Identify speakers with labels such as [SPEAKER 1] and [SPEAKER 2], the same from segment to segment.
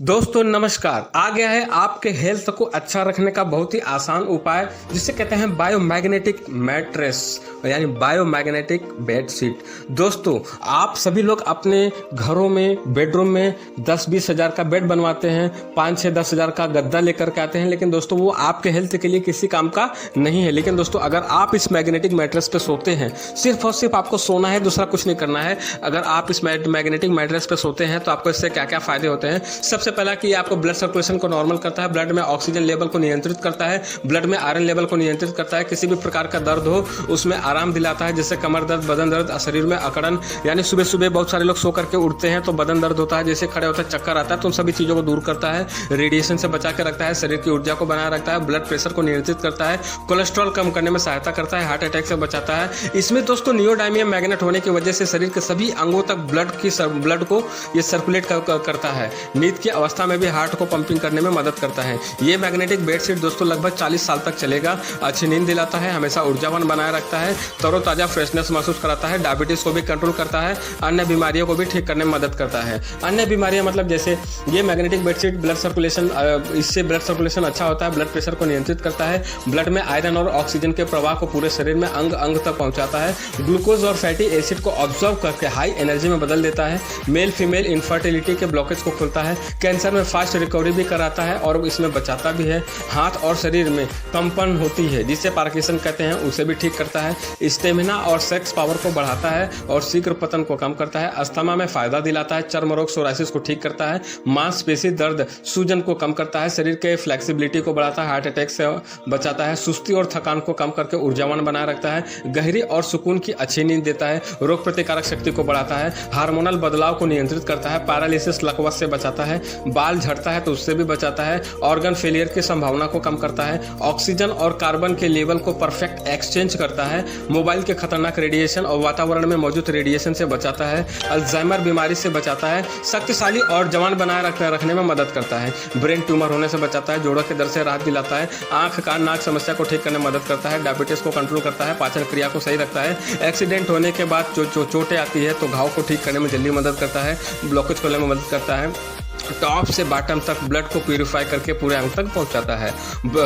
[SPEAKER 1] दोस्तों नमस्कार। आ गया है आपके हेल्थ को अच्छा रखने का बहुत ही आसान उपाय, जिसे कहते हैं बायोमैग्नेटिक मैट्रेस यानी बायोमैग्नेटिक बेडशीट। दोस्तों आप सभी लोग अपने घरों में बेडरूम में 10-20 हज़ार का बेड बनवाते हैं, 5-6-10 हज़ार का गद्दा लेकर के आते हैं, लेकिन दोस्तों वो आपके हेल्थ के लिए किसी काम का नहीं है। लेकिन दोस्तों अगर आप इस मैग्नेटिक मैट्रेस पे सोते हैं, सिर्फ और सिर्फ आपको सोना है, दूसरा कुछ नहीं करना है। अगर आप इस मैग्नेटिक मैट्रेस पे सोते हैं तो आपको इससे क्या क्या फायदे होते हैं। सबसे पहला कि आपको ब्लड सर्कुलेशन को नॉर्मल करता है, ब्लड में ऑक्सीजन लेवल को नियंत्रित करता है, ब्लड में आयरन लेवल को नियंत्रित करता है, किसी भी प्रकार का दर्द हो उसमें आराम दिलाता है, जैसे कमर दर्द, बदन दर्द, शरीर में अकड़न, यानी सुबह सुबह बहुत सारे लोग सो करके उठते हैं तो बदन दर्द होता है, जैसे खड़े होते हैं चक्कर आता है, तो उन सभी चीज़ों को दूर करता है, रेडिएशन से बचा के रखता है, शरीर की ऊर्जा को बनाए रखता है, ब्लड प्रेशर को नियंत्रित करता है, कोलेस्ट्रॉल कम करने में सहायता करता है, हार्ट अटैक से बचाता है। इसमें दोस्तों नियोडायमियम मैग्नेट होने की वजह से शरीर के सभी अंगों तक ब्लड को ये सर्कुलेट करता है। नींद की अवस्था में भी हार्ट को पंपिंग करने में मदद करता है। ये मैग्नेटिक बेडशीट दोस्तों लगभग 40 साल तक चलेगा, अच्छी नींद दिलाता है, हमेशा ऊर्जावान बनाए रखता है, तरोताजा फ्रेशनेस महसूस कराता है, डायबिटीज को भी कंट्रोल करता है, अन्य बीमारियों को भी ठीक करने में मदद करता है। अन्य बीमारियां मतलब जैसे ये मैग्नेटिक बेडशीट ब्लड सर्कुलेशन, इससे ब्लड सर्कुलेशन अच्छा होता है, ब्लड प्रेशर को नियंत्रित करता है, ब्लड में आयरन और ऑक्सीजन के प्रवाह को पूरे शरीर में अंग अंग तक पहुंचाता है, ग्लूकोज और फैटी एसिड को ऑब्जर्व करके हाई एनर्जी में बदल देता है, मेल फीमेल इनफर्टिलिटी के ब्लॉकेज को खोलता है, कैंसर में फास्ट रिकवरी भी कराता है और इसमें बचाता भी है। हाथ और शरीर में कंपन होती है जिसे पार्किंसन कहते हैं, उसे भी ठीक करता है। स्टेमिना और सेक्स पावर को बढ़ाता है और शीघ्र पतन को कम करता है। अस्थमा में फायदा दिलाता है, चर्म रोग सोराइसिस को ठीक करता है, मांसपेशी दर्द सूजन को कम करता है, शरीर के फ्लेक्सिबिलिटी को बढ़ाता है, हार्ट अटैक से बचाता है, सुस्ती और थकान को कम करके ऊर्जावान बनाए रखता है, गहरी और सुकून की अच्छी नींद देता है, रोग प्रतिकारक शक्ति को बढ़ाता है, हार्मोनल बदलाव को नियंत्रित करता है, पैरालिसिस लकवा से बचाता है, बाल झड़ता है तो उससे भी बचाता है, ऑर्गन फेलियर की संभावना को कम करता है, ऑक्सीजन और कार्बन के लेवल को परफेक्ट एक्सचेंज करता है, मोबाइल के खतरनाक रेडिएशन और वातावरण में मौजूद रेडिएशन से बचाता है, अल्जाइमर बीमारी से बचाता है, शक्तिशाली और जवान बनाए रखने में मदद करता है, ब्रेन ट्यूमर होने से बचाता है, जोड़ों के दर्द से राहत दिलाता है, आंख कान नाक समस्या को ठीक करने में मदद करता है, डायबिटीज को कंट्रोल करता है, पाचन क्रिया को सही रखता है, एक्सीडेंट होने के बाद जो चोटें आती है तो घाव को ठीक करने में जल्दी मदद करता है, ब्लॉकेज खोलने में मदद करता है, टॉप से बॉटम तक ब्लड को प्यूरिफाई करके पूरे अंग तक पहुंचाता है,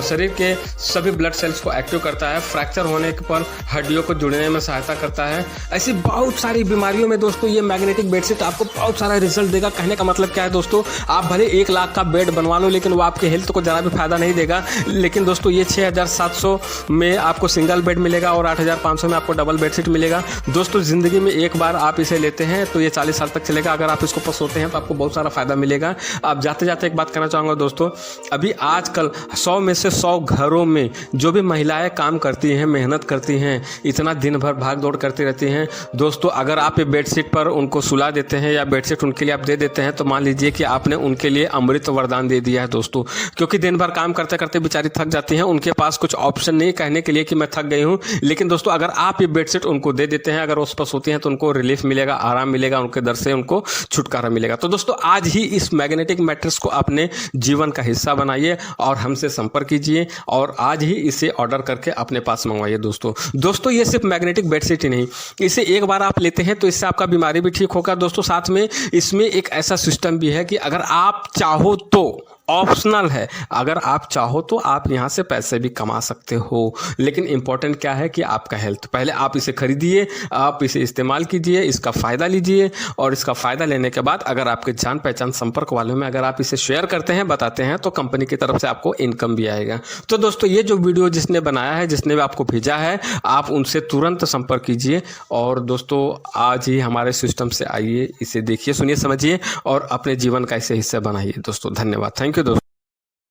[SPEAKER 1] शरीर के सभी ब्लड सेल्स को एक्टिव करता है, फ्रैक्चर होने पर हड्डियों को जुड़ने में सहायता करता है। ऐसी बहुत सारी बीमारियों में दोस्तों ये मैग्नेटिक बेडशीट आपको बहुत सारा रिजल्ट देगा। कहने का मतलब क्या है दोस्तों, आप भले 1 लाख का बेड बनवा लो लेकिन वो आपके हेल्थ को जरा भी फायदा नहीं देगा। लेकिन दोस्तों ये 6,700 में आपको सिंगल बेड मिलेगा और 8,500 में आपको डबल बेडशीट मिलेगा। दोस्तों जिंदगी में एक बार आप इसे लेते हैं तो ये 40 साल तक चलेगा। अगर आप इसको पसोते हैं तो आपको बहुत सारा फायदा मिलेगा। अब जाते जाते एक बात कहना चाहूँगा दोस्तों, अभी आजकल 100 में से 100 घरों में जो भी महिलाएं काम करती हैं, मेहनत करती हैं, इतना दिन भर भाग दौड़ करती रहती हैं दोस्तों, अगर आप ये बेडशीट पर उनको सुला देते हैं या बेडशीट उनके लिए आप दे देते हैं तो मान लीजिए कि आपने उनके लिए अमृत वरदान दे दिया है दोस्तों। क्योंकि दिन भर काम करते करते बेचारी थक जाती हैं, उनके पास कुछ ऑप्शन नहीं कहने के लिए कि मैं थक गई हूँ। लेकिन दोस्तों अगर आप ये बेडशीट उनको दे देते हैं, अगर उस पर सोती हैं तो उनको रिलीफ मिलेगा, आराम मिलेगा, उनके दर्द से उनको छुटकारा मिलेगा। तो दोस्तों आज ही इस मैग्नेटिक मैट्रेस को अपने जीवन का हिस्सा बनाइए और हमसे संपर्क कीजिए और आज ही इसे ऑर्डर करके अपने पास मंगवाइए दोस्तों ये सिर्फ मैग्नेटिक बेडशीट ही नहीं, इसे एक बार आप लेते हैं तो इससे आपका बीमारी भी ठीक होगा दोस्तों। साथ में इसमें एक ऐसा सिस्टम भी है कि अगर आप चाहो तो, ऑप्शनल है, अगर आप चाहो तो आप यहाँ से पैसे भी कमा सकते हो। लेकिन इंपॉर्टेंट क्या है कि आपका हेल्थ, पहले आप इसे खरीदिए, आप इसे इस्तेमाल कीजिए, इसका फ़ायदा लीजिए और इसका फ़ायदा लेने के बाद अगर आपके जान पहचान संपर्क वालों में अगर आप इसे शेयर करते हैं, बताते हैं तो कंपनी की तरफ से आपको इनकम भी आएगा। तो दोस्तों ये जो वीडियो जिसने बनाया है, जिसने भी आपको भेजा है, आप उनसे तुरंत संपर्क कीजिए और दोस्तों आज ही हमारे सिस्टम से आइए, इसे देखिए, सुनिए, समझिए और अपने जीवन का इसे हिस्सा बनाइए दोस्तों। धन्यवाद, थैंक यू।